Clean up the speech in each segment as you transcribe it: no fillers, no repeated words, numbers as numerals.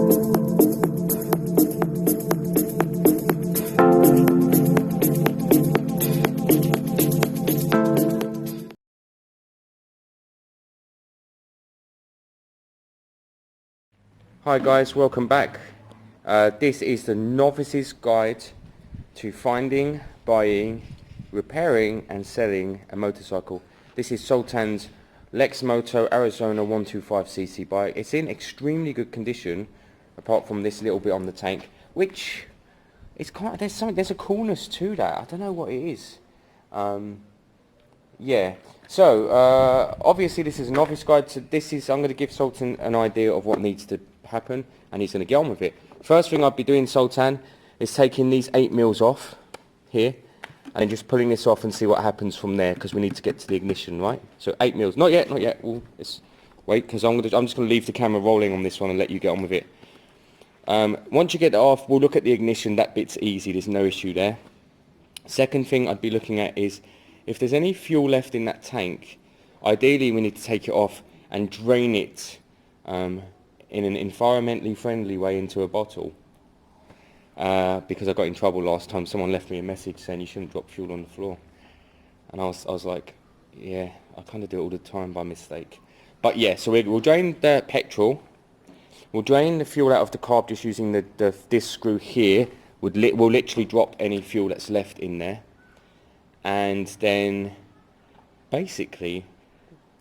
Hi guys, welcome back. This is the novice's guide to finding, buying, repairing and selling a motorcycle. This is Sultan's Lexmoto Arizona 125cc bike. It's in extremely good condition, apart from this little bit on the tank, which is there's a coolness to that. I don't know what it is. Yeah, so obviously this is a novice guide, so I'm going to give Sultan an idea of what needs to happen, and he's going to get on with it. First thing I'd be doing, Sultan, is taking these 8 mils off here, and just pulling this off and see what happens from there, because we need to get to the ignition, right? So 8 mils, not yet, let's wait, because I'm just going to leave the camera rolling on this one and let you get on with it. Once you get that off, we'll look at the ignition. That bit's easy, there's no issue there. Second thing I'd be looking at is, if there's any fuel left in that tank, ideally we need to take it off and drain it in an environmentally friendly way into a bottle. Because I got in trouble last time. Someone left me a message saying you shouldn't drop fuel on the floor. And I was like, yeah, I kind of do it all the time by mistake. But yeah, so we'll drain the petrol. We'll drain the fuel out of the carb just using this screw here. We'll literally drop any fuel that's left in there. And then basically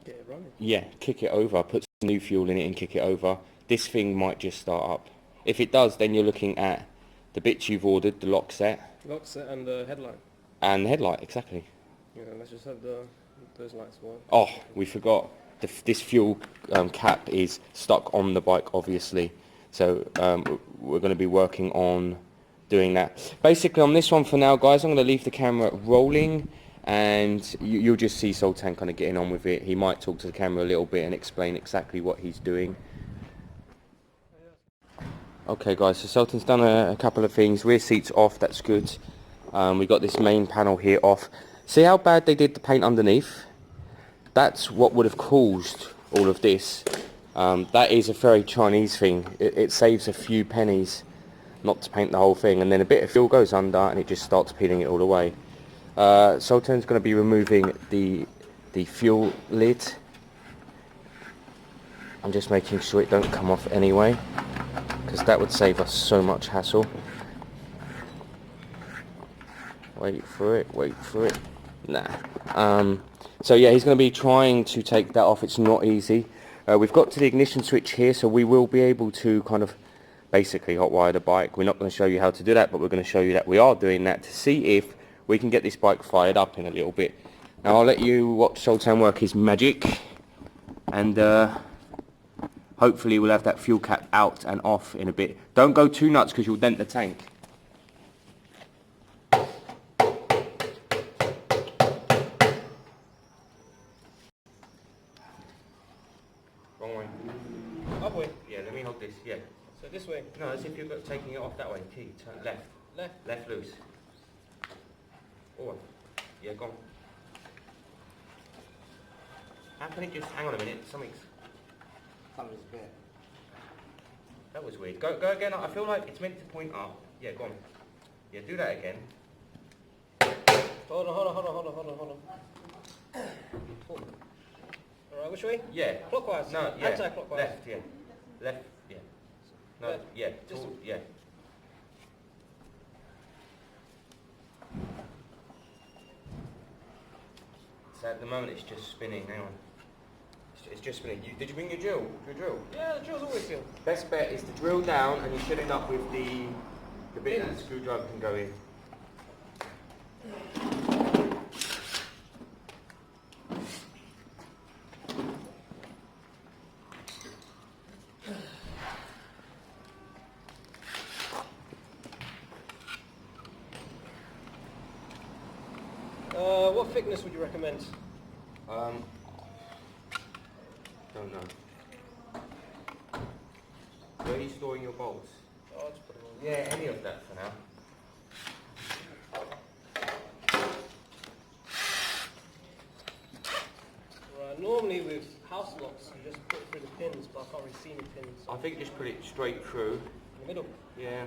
get it running. Yeah, kick it over, put some new fuel in it and kick it over. This thing might just start up. If it does, then you're looking at the bits you've ordered, the lock set And the headlight. And the headlight, exactly. Yeah, let's just have those lights work. Oh, we forgot. This fuel cap is stuck on the bike, obviously. So we're going to be working on doing that. Basically on this one for now, guys, I'm going to leave the camera rolling, and you'll just see Sultan kind of getting on with it. He might talk to the camera a little bit and explain exactly what he's doing. Okay guys, so Sultan's done a couple of things. Rear seat's off, that's good. We got this main panel here off. See how bad they did the paint underneath? That's what would have caused all of this. That is a very Chinese thing. It saves a few pennies not to paint the whole thing, and then a bit of fuel goes under and it just starts peeling it all away. Sultan's going to be removing the fuel lid. I'm just making sure it don't come off anyway, because that would save us so much hassle. Wait for it. Nah. So yeah, he's going to be trying to take that off. It's not easy. We've got to the ignition switch here, so we will be able to kind of basically hotwire the bike. We're not going to show you how to do that, but we're going to show you that we are doing that to see if we can get this bike fired up in a little bit. Now I'll let you watch Sultan work his magic, and hopefully we'll have that fuel cap out and off in a bit. Don't go too nuts because you'll dent the tank. Wrong way. Up way. Yeah, let me hold this, yeah. So this way. No, as if you're taking it off that way. Key, turn left. Left loose. Forward. Yeah, go on. How can it just, hang on a minute, something's... Something's a bit. That was weird. Go again, I feel like it's meant to point up. Yeah, go on. Yeah, do that again. Hold on. Alright, which way? Yeah. Clockwise? No, yeah. Anti-clockwise? Left, yeah. Left, yeah. No, Left. yeah. Just yeah. So at the moment it's just spinning, hang on. It's just spinning. Did you bring your drill? Yeah, the drill's always sealed. Best bet is to drill down and you should end up with the bit that the screwdriver can go in. What thickness would you recommend? Don't know. Where are you storing your bolts? Oh, I'll just put them on. Yeah, any of that for now. Right, normally with house locks, you just put it through the pins, but I can't really see any pins. I think just put it straight through. In the middle. Yeah.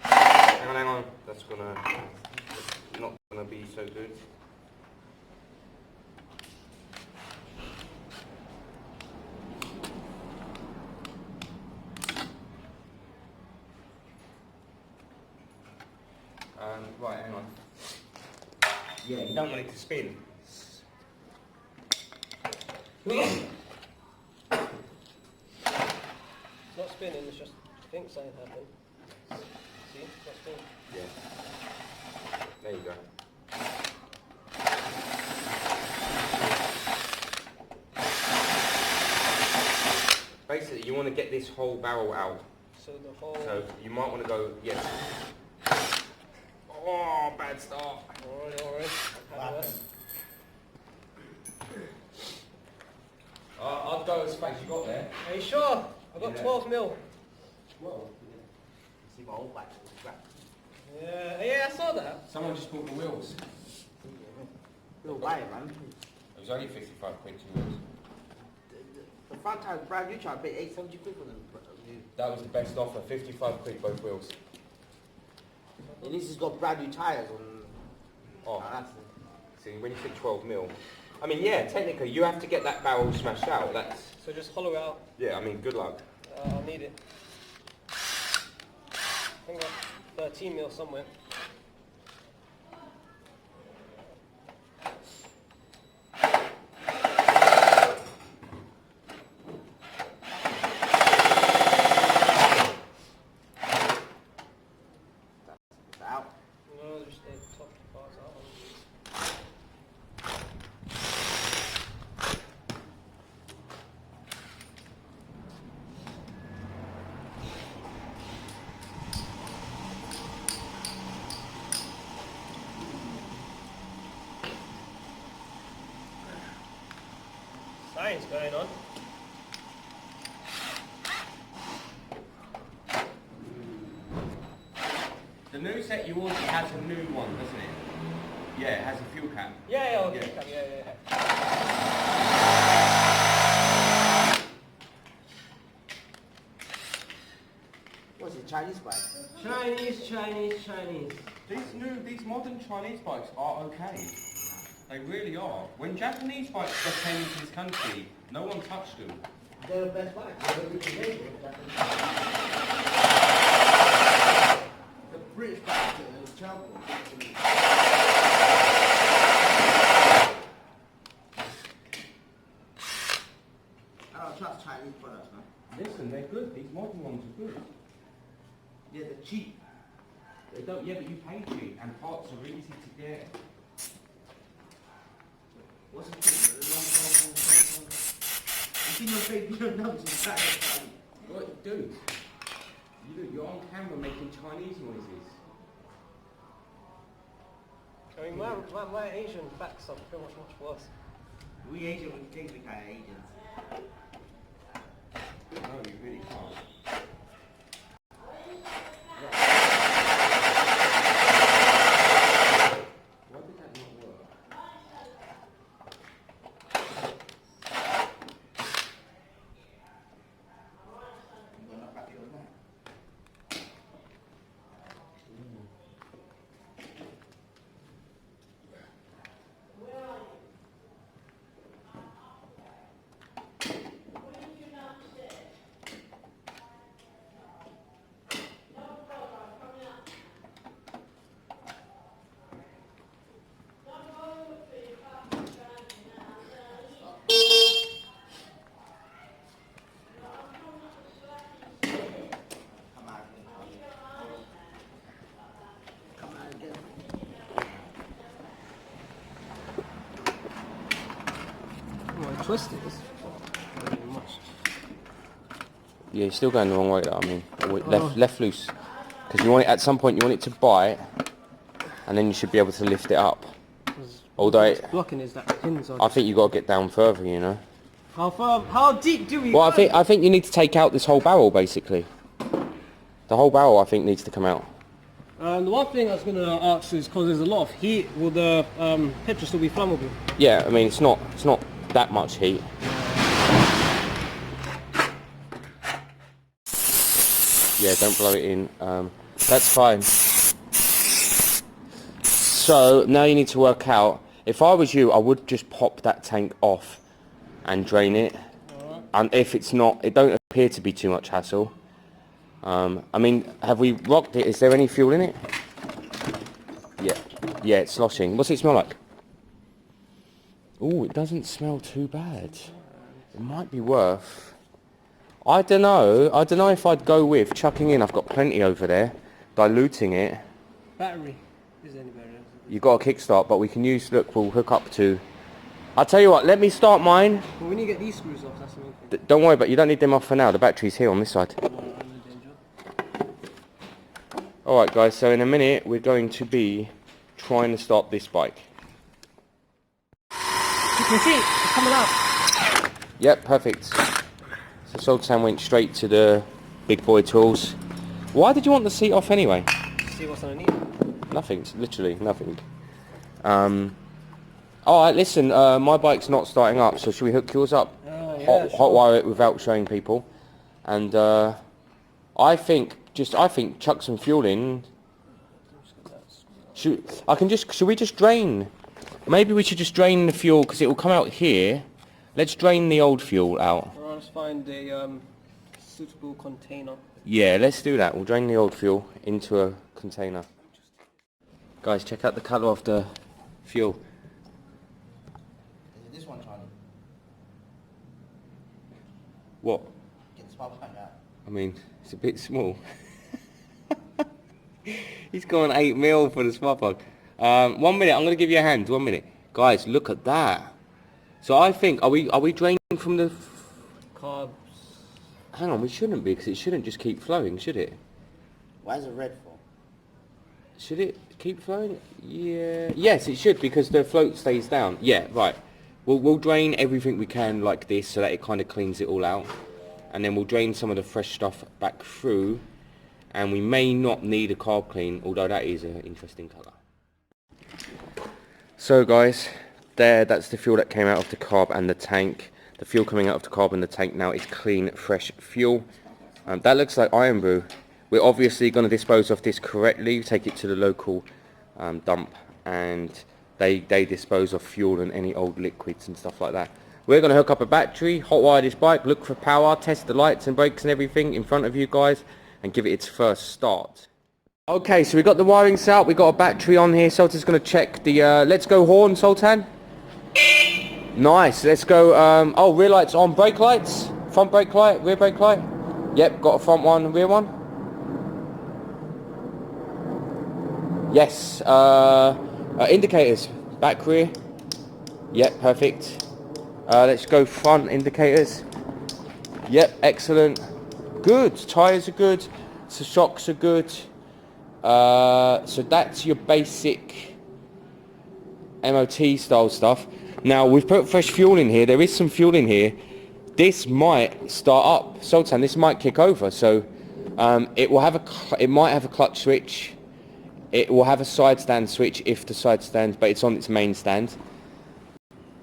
Hang on. That's not gonna be so good. Right, hang on. Yeah, you don't want it to spin. It's not spinning, it's just, I think something happened. See? It's not spinning. Yeah. There you go. Basically, you want to get this whole barrel out. So the whole... So you might want to go, yes. Oh, bad start. Alright. I'll go as fast as you got there. Are you sure? I've got 12 mil. Well, See my old back. Yeah, I saw that. someone just bought the wheels. No way, man. It was only 55 quid to wheels. The front tires brand new, I paid 870 quid for them. That was the best offer, 55 quid both wheels. At least it's got brand new tyres on. Oh, That's see, when you think 12 mil. I mean, yeah, technically you have to get that barrel smashed out. That's, So just hollow it out. yeah, I mean, good luck. I'll need it. I think I've got 13 mil somewhere. out. No, just the top parts out. Science going on. The new set you ordered has a new one, doesn't it? Yeah, it has a fuel cap. Yeah, okay. Yeah. Yeah. What's it, Chinese bike? Chinese. These modern Chinese bikes are okay. They really are. When Japanese bikes just came into this country, no one touched them. They're the best bikes. They're really made. The British bikes are terrible. I don't trust Chinese products, man. Listen, they're good. These modern ones are good. Yeah, they're cheap. They don't. Yeah, but you pay cheap, and parts are easy to get. What's the thing? You see my face, you don't know it's Chinese. What, dude? You're on camera making Chinese noises. I mean, my Asian facts are pretty much worse. We Asian, we think we kind of Asians. No, you really can't. Why did that not work? I'm going up back here now. Come out again. Come out again. Oh, I twisted this. Not very much. Yeah, you're still going the wrong way though, I mean, left loose. Because you want it, at some point you want it to bite, and then you should be able to lift it up. Although, What's blocking is that pins are. I think you got to get down further, you know. How far? How deep do we Well, go? I think you need to take out this whole barrel, basically. The whole barrel, I think, needs to come out. The one thing I was going to ask is because there's a lot of heat, will the petrol still be flammable? Yeah, I mean, it's not that much heat. Yeah, don't blow it in. That's fine. So now you need to work out. If I was you, I would just pop that tank off and drain it. And if it's not, it don't appear to be too much hassle. I mean, have we rocked it? Is there any fuel in it? Yeah, it's sloshing. What's it smell like? Oh, it doesn't smell too bad. It might be worth. I don't know if I'd go with chucking in. I've got plenty over there, diluting it. Battery. Is there any battery? You've got a kickstart, but we can use. Look, we'll hook up to. I'll tell you what. Let me start mine. Well, we need to get these screws off. That's the main thing. Don't worry, but you don't need them off for now. The battery's here on this side. All right, guys. So in a minute, we're going to be trying to start this bike. You can see it. It's coming out. Yep, perfect. So Sultan went straight to the big boy tools. Why did you want the seat off anyway? See what's underneath. Nothing, literally nothing. Alright, listen, my bike's not starting up, so should we hook yours up? Oh, yeah, Hot wire it without showing people. And I think chuck some fuel in. Should we just drain? Maybe we should just drain the fuel because it will come out here. Let's drain the old fuel out. Let's find a suitable container. Yeah, let's do that. We'll drain the old fuel into a container. Guys, check out the colour of the fuel. Is it this one, Charlie? What? Get the spark plug out. I mean, it's a bit small. He's gone 8 mil for the spark plug. 1 minute, I'm going to give you a hand. 1 minute. Guys, look at that. So I think, are we draining from the... Carbs. Hang on, we shouldn't be, because it shouldn't just keep flowing, should it? Why is it red for? Should it keep flowing? Yeah. Yes, it should, because the float stays down. Yeah, right. We'll drain everything we can like this, so that it kind of cleans it all out. And then we'll drain some of the fresh stuff back through. And we may not need a carb clean, although that is an interesting colour. So guys, that's the fuel that came out of the carb and the tank. The fuel coming out of the carb and the tank now is clean, fresh fuel. That looks like iron brew. We're obviously going to dispose of this correctly, take it to the local dump, and they dispose of fuel and any old liquids and stuff like that. We're going to hook up a battery, hot wire this bike, look for power, test the lights and brakes and everything in front of you guys, and give it its first start. Okay, so we got the wiring set up, we got a battery on here. Sultan's going to check the let's go horn, Sultan. Nice, let's go. Oh, rear lights on, brake lights, front brake light, rear brake light. Yep, got a front one, rear one. Yes, indicators, back, rear. Yep, perfect. Let's go front indicators. Yep, excellent. Good, tyres are good, so shocks are good. So that's your basic MOT style stuff. Now we've put fresh fuel in here. There is some fuel in here. This might start up, Sultan. This might kick over. So it might have a clutch switch. It will have a side stand switch if the side stand, but it's on its main stand.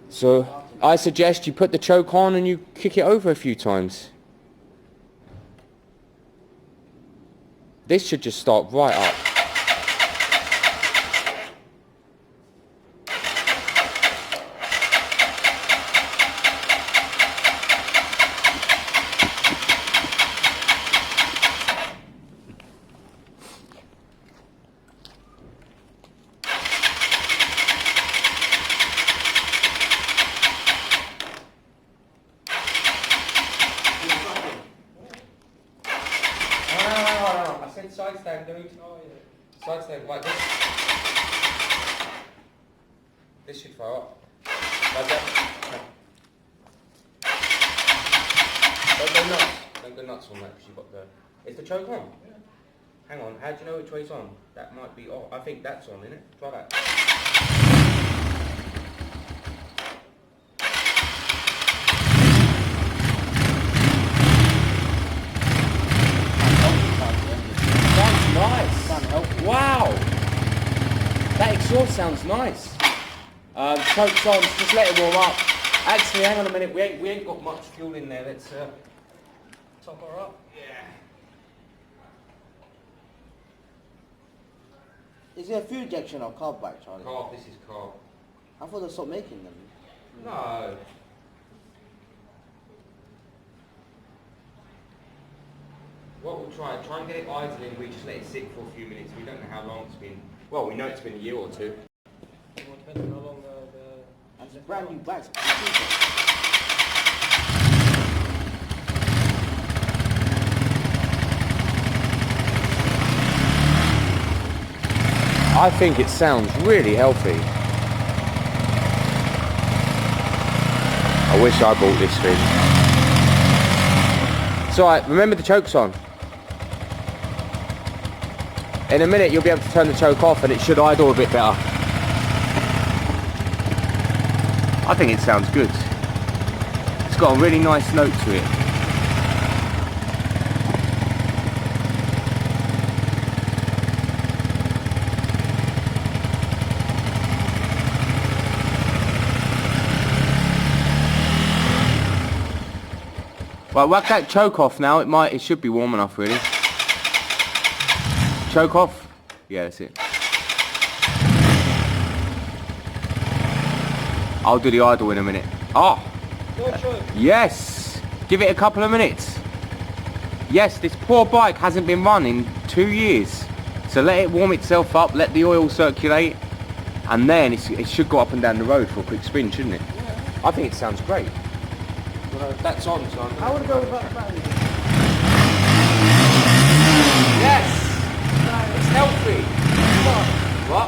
So I suggest you put the choke on and you kick it over a few times. This should just start right up. Side stand, dude. Oh, yeah. Side stand like this. This should throw up. Like that. Don't go nuts. Don't go nuts on that because you've got the... Is the choke on? Yeah. Hang on, how do you know which way's on? That might be off. I think that's on, isn't it? Try that. Nice. Wow. That exhaust sounds nice. Choke's on, just let it warm up. Actually, hang on a minute. We ain't got much fuel in there. Let's Top her up. Is it a fuel injection or carb bike, Charlie? carb. This is carb. I thought they stopped making them. No. What we'll try and get it idling. We just let it sit for a few minutes. We don't know how long it's been. Well, we know it's been a year or two. Well, depending on how long And it's a brand new bike. I think it sounds really healthy. I wish I bought this thing. It's alright, remember the choke's on. In a minute you'll be able to turn the choke off and it should idle a bit better. I think it sounds good. It's got a really nice note to it. Right, whack that choke off now. It should be warm enough really. Choke off. Yeah, that's it. I'll do the idle in a minute. Oh! No choke. Yes! Give it a couple of minutes. Yes, this poor bike hasn't been run in 2 years. So let it warm itself up, let the oil circulate, and then it should go up and down the road for a quick spin, shouldn't it? Yeah. I think it sounds great. Well, that's on, so I want to go without the battery. Yes! It's healthy. What?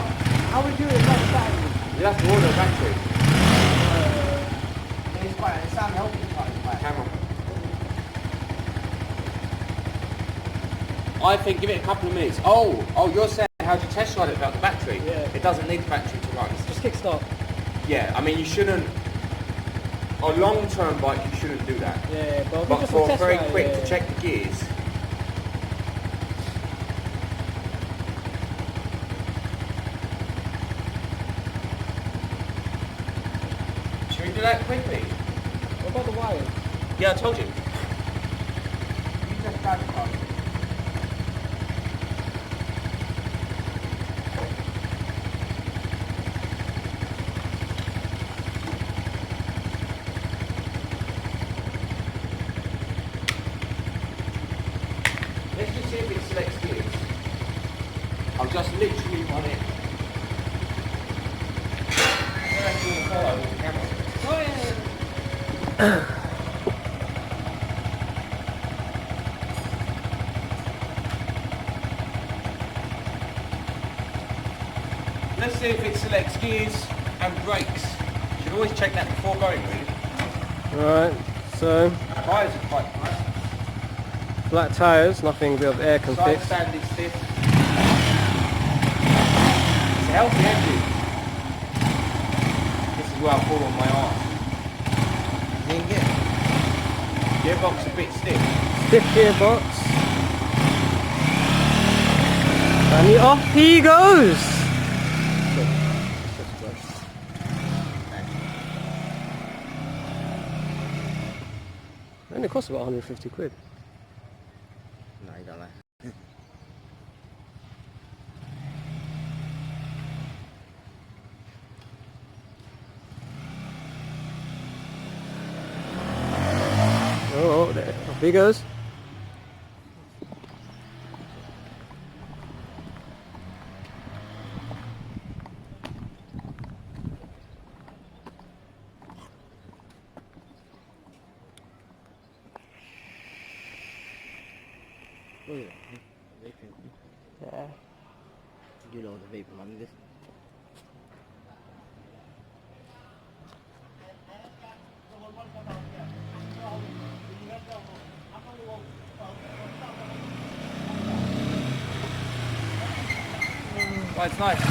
How would you do it without the battery? You'll have to order a battery. It's quite, it sounds healthy, quite. Camera. I think give it a couple of minutes. Oh, you're saying how'd you test ride it without the battery? Yeah. It doesn't need the battery to run. Just kickstart. Yeah, I mean you shouldn't. On a long-term bike you shouldn't do that. Yeah, But just for test very ride, quick yeah. to check the gears. Should we do that quickly? What about the wires? Yeah, I told you. You just drive the car. Let's just see if it selects gears. I'll just literally run it. I don't know if you want to follow with the camera. Let's see if it selects gears and brakes. You should always check that before going, really. Right, so Tyres are quite nice. flat tyres, nothing the air can Side fix. standing stiff. It's a healthy engine. This is where I fall on my arse. Didn't get it. Gearbox a bit stiff. Stiff gearbox. And off he goes! It only costs about 150 quid. No, you don't like. Oh, there. Off he goes. Look at that. Vaping. Yeah. You know the vaping, man. This. Oh, it's nice.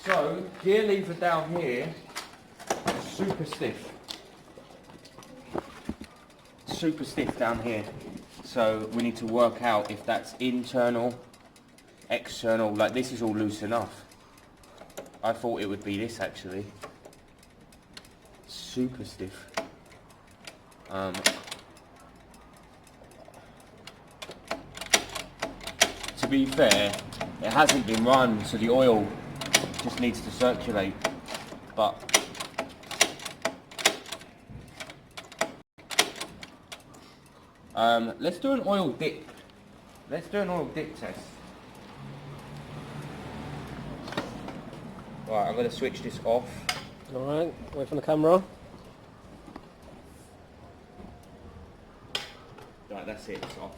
So, gear lever down here, super stiff. Super stiff down here. So we need to work out if that's internal, external. Like this is all loose enough. I thought it would be this actually. Super stiff. To be fair, it hasn't been run, so the oil just needs to circulate. But let's do an oil dip. Let's do an oil dip test. Right, I'm going to switch this off. Alright, away from the camera. Right, that's it, it's off.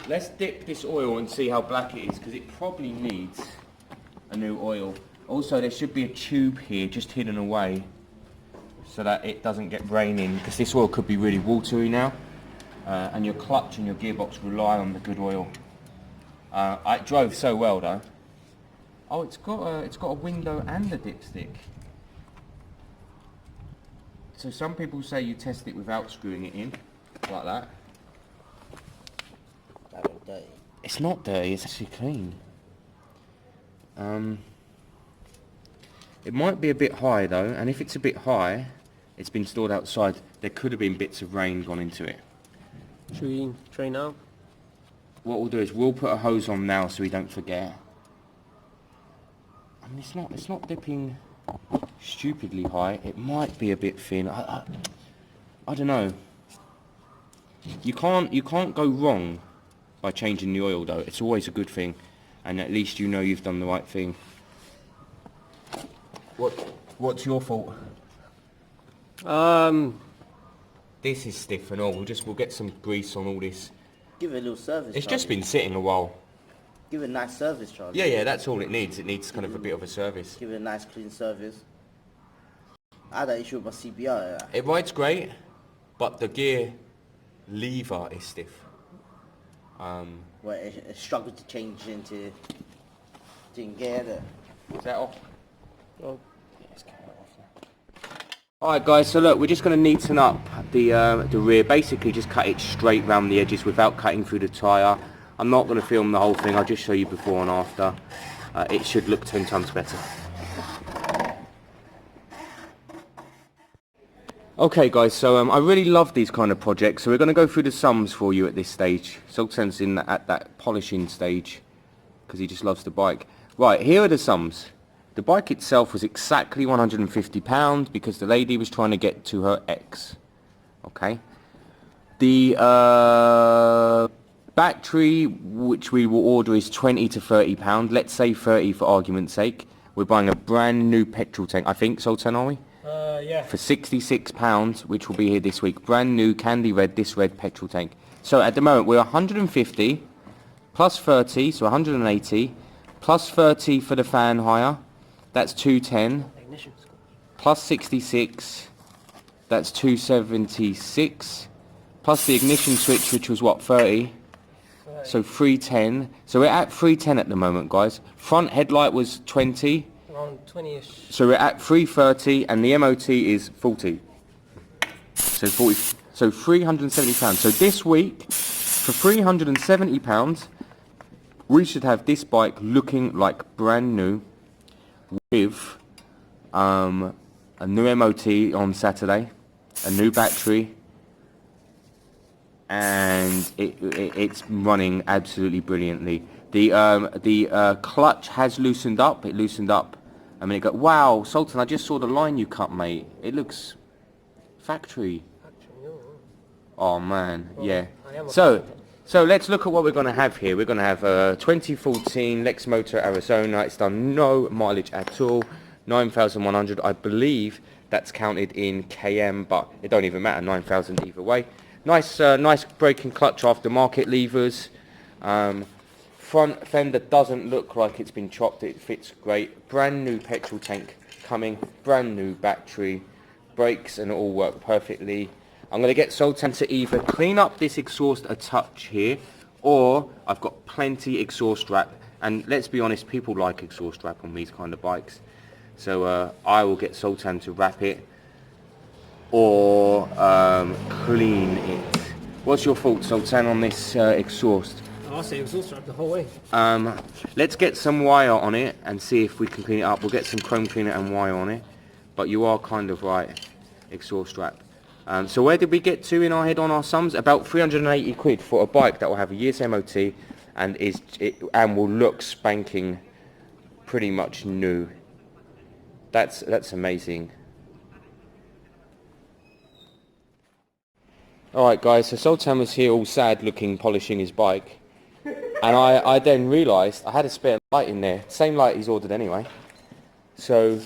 Let's dip this oil and see how black it is, because it probably needs a new oil. Also, there should be a tube here just hidden away so that it doesn't get rain in, because this oil could be really watery now. And your clutch and your gearbox rely on the good oil. It drove so well though. Oh, it's got a window and a dipstick. So some people say you test it without screwing it in, like that. That look dirty. It's not dirty, it's actually clean. It might be a bit high though, and if it's a bit high, it's been stored outside, there could have been bits of rain gone into it. Should we try now? What we'll do is we'll put a hose on now so we don't forget. I mean, it's not dipping stupidly high. It might be a bit thin. I don't know. You can't go wrong by changing the oil though. It's always a good thing, and at least you know you've done the right thing. What's your fault? This is stiff and all. We'll get some grease on all this. Give it a little service. It's Charlie. just been sitting a while. Give it a nice service, Charlie. Yeah, that's all it needs. It needs kind of a bit of a service. Give it a nice clean service. I had that issue with my CBR. It rides great, but the gear lever is stiff. Where it struggled to change into gear there. Is that off? Oh. Alright guys, so look, we're just going to neaten up the rear, basically just cut it straight round the edges without cutting through the tyre. I'm not going to film the whole thing, I'll just show you before and after. It should look 10 times better. Okay guys, so I really love these kind of projects, so we're going to go through the sums for you at this stage. Sultan's at that polishing stage, because he just loves the bike. Right, here are the sums. The bike itself was exactly £150 because the lady was trying to get to her ex. Okay. The battery, which we will order, is £20 to £30. Let's say 30 for argument's sake. We're buying a brand new petrol tank, I think, Sultan, are we? Yeah. For £66, which will be here this week. Brand new candy red, this red petrol tank. So at the moment we're 150 plus 30, so 180, plus 30 for the fan hire. That's 210, plus 66, that's 276, plus the ignition switch, which was what, 30, so 310, so we're at 310 at the moment guys. Front headlight was 20, Around 20ish. so we're at 330, and the MOT is 40, so 40, so £370. So this week, for £370, we should have this bike looking like brand new, with a new MOT on Saturday, a new battery, and it's running absolutely brilliantly. The clutch has loosened up. It loosened up. I mean, wow, Sultan, I just saw the line you cut, mate. It looks factory. Oh man, yeah. So let's look at what we're going to have here. We're going to have a 2014 Lex Motor Arizona. It's done no mileage at all. 9,100. I believe that's counted in km, but it don't even matter. 9,000 either way. Nice brake and clutch aftermarket levers. Front fender doesn't look like it's been chopped. It fits great. Brand new petrol tank coming. Brand new battery. Brakes and it all work perfectly. I'm going to get Sultan to either clean up this exhaust a touch here, or I've got plenty exhaust wrap, and let's be honest, people like exhaust wrap on these kind of bikes. So I will get Sultan to wrap it or clean it. What's your thoughts, Sultan, on this exhaust? Oh, I say exhaust wrap the whole way. Let's get some wire on it and see if we can clean it up. We'll get some chrome cleaner and wire on it. But you are kind of right, exhaust wrap. So where did we get to in our head on our sums? About 380 quid for a bike that will have a year's MOT and will look spanking pretty much new. That's amazing. Alright guys, so Sultan was here all sad looking, polishing his bike. And I then realised I had a spare light in there. Same light he's ordered anyway. So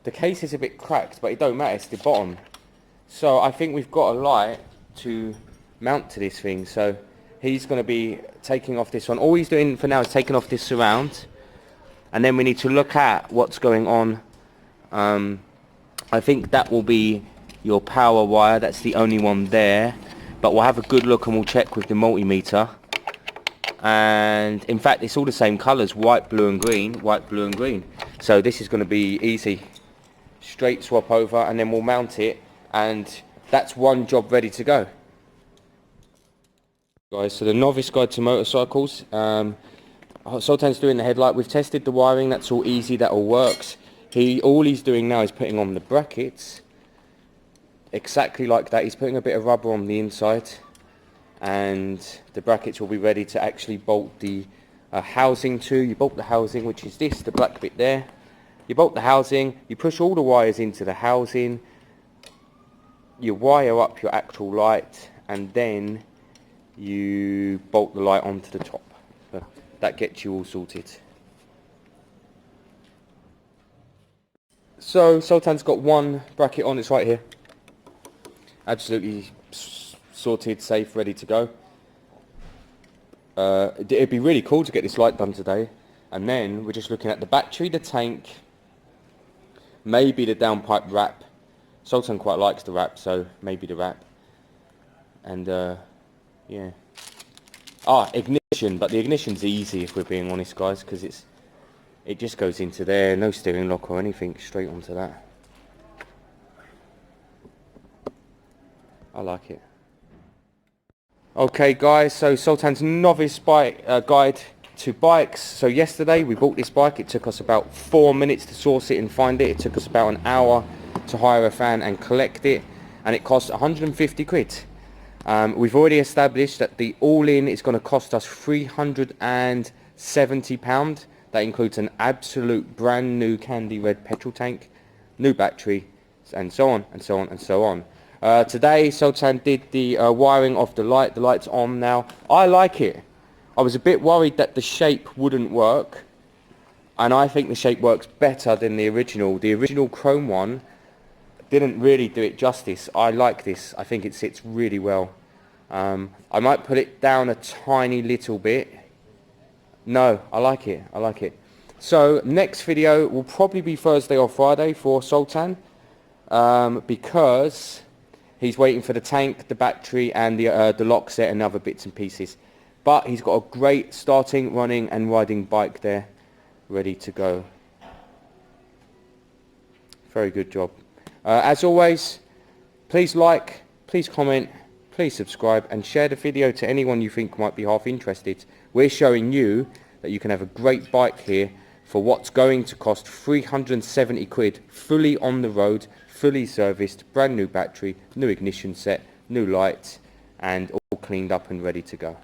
the case is a bit cracked, but it don't matter, it's the bottom. So I think we've got a light to mount to this thing. So he's going to be taking off this one. All he's doing for now is taking off this surround. And then we need to look at what's going on. I think that will be your power wire. That's the only one there. But we'll have a good look and we'll check with the multimeter. And in fact, it's all the same colours, white, blue and green, white, blue and green. So this is going to be easy. Straight swap over and then we'll mount it. And that's one job ready to go. Guys, so the novice guide to motorcycles. Sultan's doing the headlight. We've tested the wiring. That's all easy. That all works. All he's doing now is putting on the brackets. Exactly like that. He's putting a bit of rubber on the inside. And the brackets will be ready to actually bolt the housing to. You bolt the housing, which is this, the black bit there. You bolt the housing. You push all the wires into the housing. You wire up your actual light. And then you bolt the light onto the top. So that gets you all sorted. So Sultan's got one bracket on, it's right here. Absolutely sorted, safe, ready to go. It'd be really cool to get this light done today. And then we're just looking at the battery, the tank, maybe the downpipe wrap. Sultan quite likes the wrap, so maybe the wrap. And yeah. Ignition, but the ignition's easy if we're being honest, guys, because it just goes into there, no steering lock or anything, straight onto that. I like it. Okay guys, so Sultan's novice bike guide to bikes. So yesterday we bought this bike. It took us about 4 minutes to source it and find it. It took us about an hour to hire a fan and collect it, and it cost 150 quid. We've already established that the all-in is going to cost us £370. That includes an absolute brand new candy red petrol tank, new battery, and so on and so on and so on. Today Sultan did the wiring of the light. The light's on now. I like it. I was a bit worried that the shape wouldn't work, and I think the shape works better than the original. The original chrome one didn't really do it justice. I like this. I think it sits really well. I might put it down a tiny little bit. No, I like it. I like it. So next video will probably be Thursday or Friday for Sultan, because he's waiting for the tank, the battery, and the lock set and other bits and pieces. But he's got a great starting, running, and riding bike there, ready to go. Very good job. As always, please like, please comment, please subscribe, and share the video to anyone you think might be half interested. We're showing you that you can have a great bike here for what's going to cost 370 quid, fully on the road, fully serviced, brand new battery, new ignition set, new lights, and all cleaned up and ready to go.